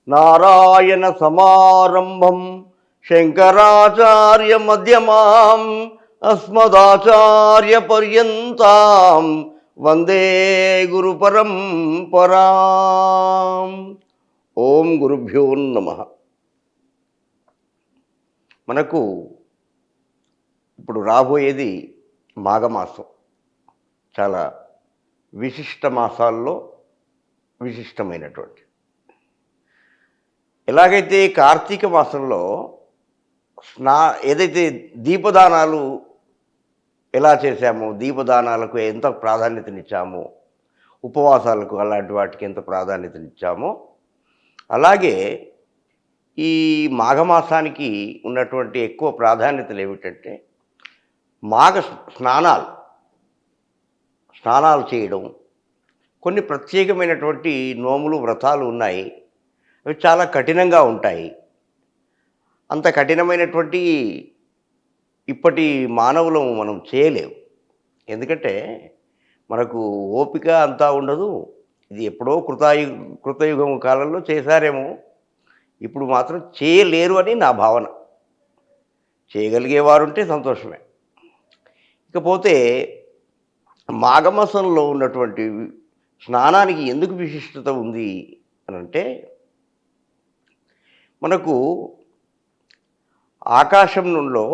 నారాయణ సమారంభం శంకరాచార్య మధ్యమాం అస్మదాచార్య పర్యంతాం వందే గురు పరంపరాం. ఓం గురుభ్యో నమః. మనకు ఇప్పుడు రాబోయేది మాఘమాసం. చాలా విశిష్ట మాసాల్లో విశిష్టమైనటువంటి, ఎలాగైతే కార్తీక మాసంలో ఏదైతే దీపదానాలు ఎలా చేశామో, దీపదానాలకు ఎంత ప్రాధాన్యతనిచ్చామో, ఉపవాసాలకు అలాంటి వాటికి ఎంత ప్రాధాన్యతనిచ్చామో, అలాగే ఈ మాఘమాసానికి ఉన్నటువంటి ఎక్కువ ప్రాధాన్యతలు ఏమిటంటే స్నానాలు చేయడం. కొన్ని ప్రత్యేకమైనటువంటి నోములు, వ్రతాలు ఉన్నాయి. అవి చాలా కఠినంగా ఉంటాయి. అంత కఠినమైనటువంటి ఇప్పటి మానవులం మనం చేయలేము. ఎందుకంటే మనకు ఓపిక అంతా ఉండదు. ఇది ఎప్పుడో కృతయుగం కాలంలో చేశారేమో, ఇప్పుడు మాత్రం చేయలేరు అని నా భావన. చేయగలిగేవారుంటే సంతోషమే. ఇకపోతే మాఘమాసంలో ఉన్నటువంటి స్నానానికి ఎందుకు విశిష్టత ఉంది అని అంటే, మనకు ఆకాశం నుండి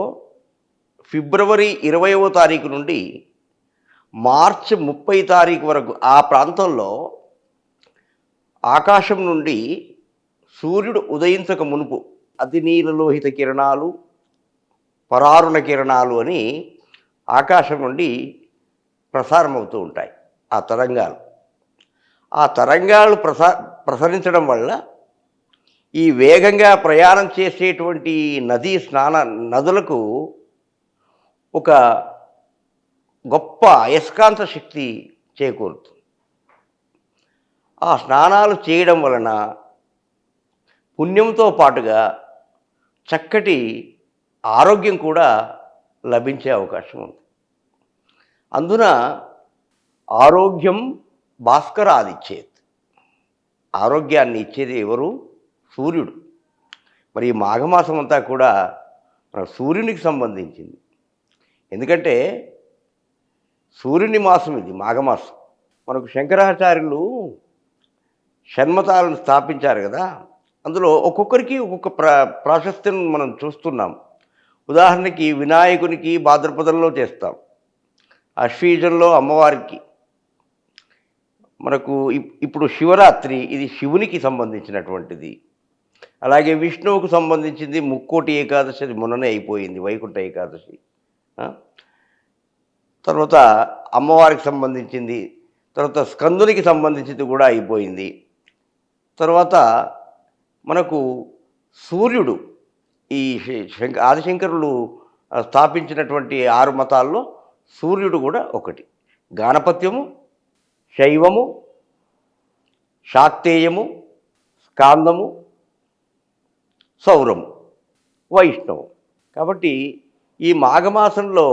ఫిబ్రవరి 20వ తారీఖు నుండి మార్చి 30 తారీఖు వరకు ఆ ప్రాంతంలో ఆకాశం నుండి సూర్యుడు ఉదయించక మునుపు అతి నీలలోహిత కిరణాలు, పరారుణ కిరణాలు అని ఆకాశం నుండి ప్రసారమవుతూ ఉంటాయి. ఆ తరంగాలు ప్రసరించడం వల్ల ఈ వేగంగా ప్రయాణం చేసేటువంటి నదులకు ఒక గొప్ప అయస్కాంత శక్తి చేకూరుతుంది. ఆ స్నానాలు చేయడం వలన పుణ్యంతో పాటుగా చక్కటి ఆరోగ్యం కూడా లభించే అవకాశం ఉంది. అందున ఆరోగ్యం భాస్కరాదిచ్చేది. ఆరోగ్యాన్ని ఇచ్చేది ఎవరు? సూర్యుడు. మరి ఈ మాఘమాసం అంతా కూడా మన సూర్యునికి సంబంధించింది. ఎందుకంటే సూర్యుని మాసం ఇది మాఘమాసం. మనకు శంకరాచార్యులు షణ్మతాలను స్థాపించారు కదా, అందులో ఒక్కొక్కరికి ఒక్కొక్క ప్రాశస్త్యం మనం చూస్తున్నాం. ఉదాహరణకి వినాయకునికి భాద్రపదంలో చేస్తాం, అశ్వీజంలో అమ్మవారికి, మనకు ఇప్పుడు శివరాత్రి ఇది శివునికి సంబంధించినటువంటిది. అలాగే విష్ణువుకు సంబంధించింది ముక్కోటి ఏకాదశి, అది మొన్ననే అయిపోయింది, వైకుంఠ ఏకాదశి. తర్వాత అమ్మవారికి సంబంధించింది, తర్వాత స్కందునికి సంబంధించింది కూడా అయిపోయింది. తర్వాత మనకు సూర్యుడు, ఈ ఆదిశంకరులు స్థాపించినటువంటి 6 మతాల్లో సూర్యుడు కూడా ఒకటి. గాణపత్యము, శైవము, శాక్తేయము, స్కాందము, సౌరము, వైష్ణవం. కాబట్టి ఈ మాఘమాసంలో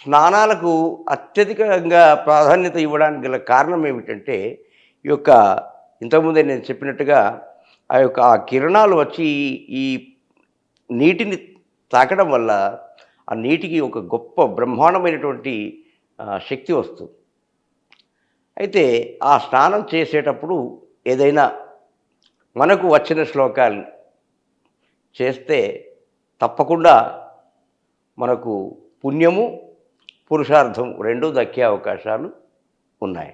స్నానాలకు అత్యధికంగా ప్రాధాన్యత ఇవ్వడానికి గల కారణం ఏమిటంటే, ఈ యొక్క ఇంతకుముందే నేను చెప్పినట్టుగా ఆ కిరణాలు వచ్చి ఈ నీటిని తాకడం వల్ల ఆ నీటికి ఒక గొప్ప బ్రహ్మాండమైనటువంటి శక్తి వస్తుంది. అయితే ఆ స్నానం చేసేటప్పుడు ఏదైనా మనకు వచ్చిన శ్లోకాలు చేస్తే తప్పకుండా మనకు పుణ్యము, పురుషార్థం రెండూ దక్కే అవకాశాలు ఉన్నాయి.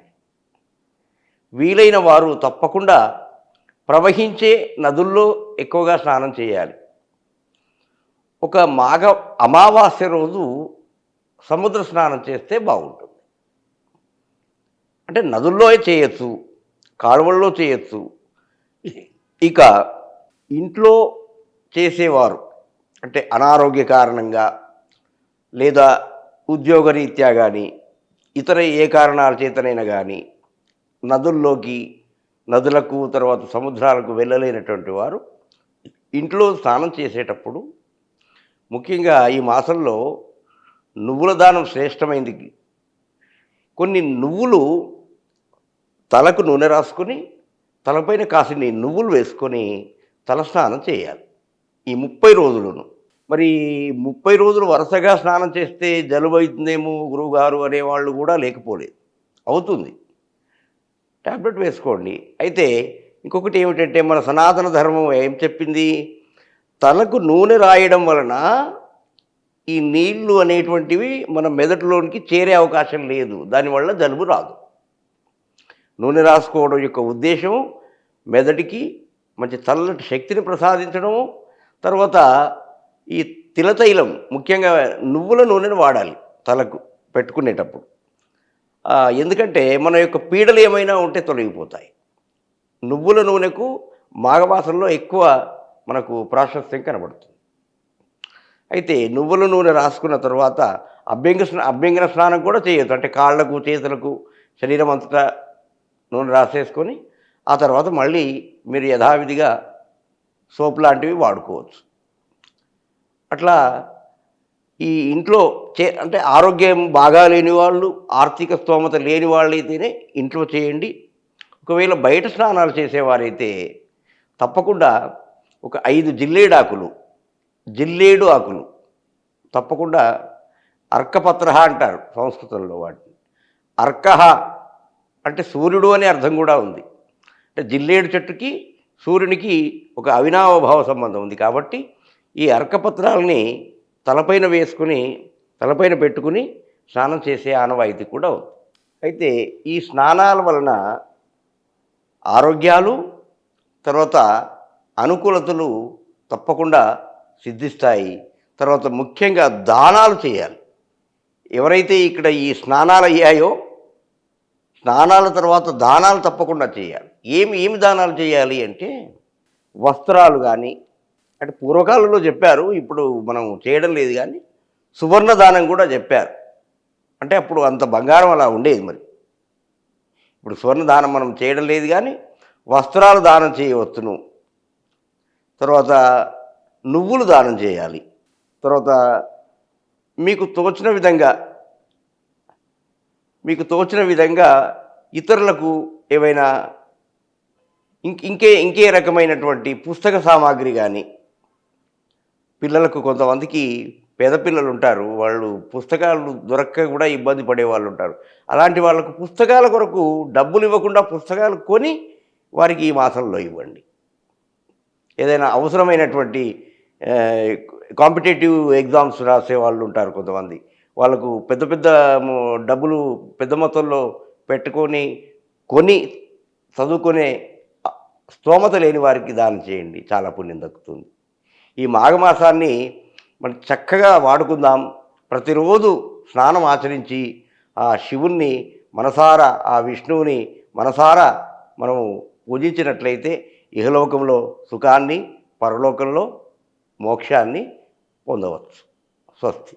వీలైన వారు తప్పకుండా ప్రవహించే నదుల్లో ఎక్కువగా స్నానం చేయాలి. ఒక అమావాస్య రోజు సముద్ర స్నానం చేస్తే బాగుంటుంది. అంటే నదుల్లో చేయొచ్చు, కాలువల్లో చేయొచ్చు. ఇక ఇంట్లో చేసేవారు, అంటే అనారోగ్య కారణంగా లేదా ఉద్యోగరీత్యా కానీ ఇతర ఏ కారణాల చేతనైనా కానీ నదులకు తర్వాత సముద్రాలకు వెళ్ళలేనటువంటి వారు ఇంట్లో స్నానం చేసేటప్పుడు, ముఖ్యంగా ఈ మాసంలో నువ్వుల దానం శ్రేష్టమైంది. కొన్ని నువ్వులు తలకు నూనె రాసుకొని తలపైన కాసిన్ని నువ్వులు వేసుకొని తలస్నానం చేయాలి ఈ 30 రోజులను. మరి 30 రోజులు వరుసగా స్నానం చేస్తే జలుబు అవుతుందేమో గురువుగారు అనేవాళ్ళు కూడా లేకపోలేదు. అవుతుంది. టాబ్లెట్ వేసుకోండి. అయితే ఇంకొకటి ఏమిటంటే మన సనాతన ధర్మం ఏం చెప్పింది? తలకు నూనె రాయడం వలన ఈ నీళ్లు అనేటువంటివి మన మెదడులోనికి చేరే అవకాశం లేదు. దానివల్ల జలుబు రాదు. నూనె రాసుకోవడం యొక్క ఉద్దేశం మెదడుకి మంచి చల్లటి శక్తిని ప్రసాదించడము. తర్వాత ఈ తిలతైలం ముఖ్యంగా నువ్వుల నూనెను వాడాలి తలకు పెట్టుకునేటప్పుడు. ఎందుకంటే మన యొక్క పీడలు ఏమైనా ఉంటే తొలగిపోతాయి. నువ్వుల నూనెకు మాఘమాసంలో ఎక్కువ మనకు ప్రాశస్త్యం కనబడుతుంది. అయితే నువ్వుల నూనె రాసుకున్న తర్వాత అభ్యంగన స్నానం కూడా చేయొచ్చు. అంటే కాళ్ళకు చేతులకు శరీరం అంతటా నూనె రాసేసుకొని ఆ తర్వాత మళ్ళీ మీరు యథావిధిగా సోప్ లాంటివి వాడుకోవచ్చు. అట్లా ఈ ఇంట్లో అంటే ఆరోగ్యం బాగా లేని వాళ్ళు, ఆర్థిక స్తోమత లేని వాళ్ళైతేనే ఇంట్లో చేయండి. ఒకవేళ బయట స్నానాలు చేసేవారైతే తప్పకుండా ఒక 5 జిల్లేడు ఆకులు తప్పకుండా అర్కపత్ర అంటారు సంస్కృతంలో వాటిని. అర్కహ అంటే సూర్యుడు అనే అర్థం కూడా ఉంది. అంటే జిల్లేడు చెట్టుకి సూర్యునికి ఒక అవినావభావ సంబంధం ఉంది. కాబట్టి ఈ అర్కపత్రాలని తలపైన వేసుకుని తలపైన పెట్టుకుని స్నానం చేసే ఆనవాయితీ కూడా ఉంది. అయితే ఈ స్నానాల వలన ఆరోగ్యాలు తర్వాత అనుకూలతలు తప్పకుండా సిద్ధిస్తాయి. తర్వాత ముఖ్యంగా దానాలు చేయాలి. ఎవరైతే ఇక్కడ ఈ స్నానాలు అయ్యాయో స్నానాల తర్వాత దానాలు తప్పకుండా చేయాలి. ఏమి దానాలు చేయాలి అంటే వస్త్రాలు కానీ, అంటే పూర్వకాలంలో చెప్పారు, ఇప్పుడు మనం చేయడం లేదు. కానీ సువర్ణ దానం కూడా చెప్పారు. అంటే అప్పుడు అంత బంగారం అలా ఉండేది. మరి ఇప్పుడు సువర్ణ దానం మనం చేయడం లేదు. కానీ వస్త్రాలు దానం చేయవచ్చును. తర్వాత నువ్వులు దానం చేయాలి. తర్వాత మీకు తోచిన విధంగా ఇతరులకు ఏవైనా ఇంకే రకమైనటువంటి పుస్తక సామాగ్రి కానీ, పిల్లలకు కొంతమందికి పేద పిల్లలు ఉంటారు, వాళ్ళు పుస్తకాలు దొరక్క కూడా ఇబ్బంది పడే వాళ్ళు ఉంటారు. అలాంటి వాళ్ళకు పుస్తకాల కొరకు డబ్బులు ఇవ్వకుండా పుస్తకాలు కొని వారికి ఈ మాసంలో ఇవ్వండి. ఏదైనా అవసరమైనటువంటి కాంపిటేటివ్ ఎగ్జామ్స్ రాసే వాళ్ళు ఉంటారు కొంతమంది, వాళ్ళకు పెద్ద డబ్బులు పెద్ద మొత్తంలో పెట్టుకొని కొని చదువుకునే స్తోమత లేని వారికి దానం చేయండి, చాలా పుణ్యం దక్కుతుంది. ఈ మాఘమాసాన్ని మనం చక్కగా వాడుకుందాం. ప్రతిరోజు స్నానం ఆచరించి ఆ శివుణ్ణి మనసారా, ఆ విష్ణువుని మనసారా మనము పూజించినట్లయితే ఇహలోకంలో సుఖాన్ని, పరలోకంలో మోక్షాన్ని పొందవచ్చు. స్వస్తి.